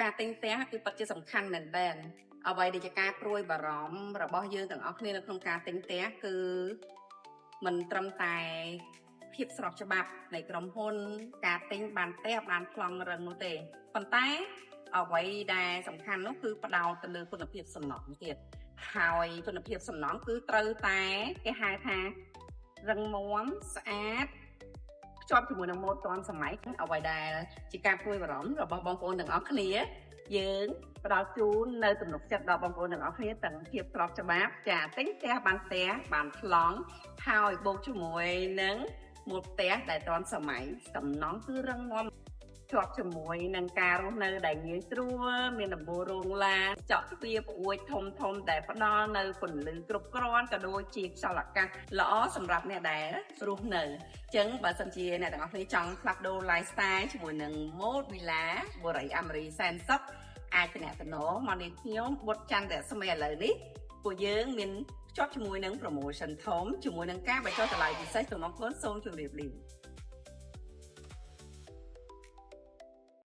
ការទិញផ្ទះគឺពិតជាសំខាន់មែនទែនអ្វីដែលជាការព្រួយបារម្ភរបស់យើងទាំងអស់គ្នានៅក្នុងការទិញផ្ទះគឺមិនត្រឹមតែភាពស្របច្បាប់នៃក្រុមហ៊ុនការទិញបានផ្ទះបានប្លង់រឹងនោះទេប៉ុន្តែអ្វីដែលសំខាន់នោះគឺផ្ដោតទៅលើគុណភាពសំណង់ទៀតហើយគុណភាពសំណង់គឺត្រូវតែគេហៅថារឹងមាំស្អាតភ្ជាប់ជាមួយនឹងម៉ូដទាន់សម័យអ្វីដែលជាការព្រួយបារម្ភរបស់បងប្អូនទាំងអស់គ្នាយើងផ្ដល់ជូននៅទំនុកចិត្តដល់បងប្អូនទាំងអស់គ្នាទាំងភាពស្របច្បាប់ចាទិញផ្ទះបានប្លង់ហើយបូកជាមួយនឹងម៉ូដផ្ទះដែលទាន់សម័យសំណង់គឺរឹងមាំជាប់ជាមួយនឹងការរស់នៅដែលងាយស្រួលមានដំបូលរោងឡានចកទ្វារប្រួយធំដែលផ្ដល់នៅពន្លឺគ្រប់គ្រាន់ក៏ដូចជាខ្យល់អាកាសល្អសម្រាប់អ្នកដែលរស់នៅអញ្ចឹងបើសិនជាអ្នកទាំងអស់គ្នាចង់ផ្លាស់ប្ដូរ lifestyle ជាមួយនឹង Mode Villa បូរីអាមេរីសែនសុខអាចតំណមកនាងខ្ញុំបុត្រច័ន្ទរស្មីឥឡូវនេះពួកយើងមានភ្ជាប់ជាមួយនឹង promotion ធំជាមួយនឹងការបញ្ចុះតម្លៃពិសេសក្នុងបងប្អូនសូមជម្រាបលា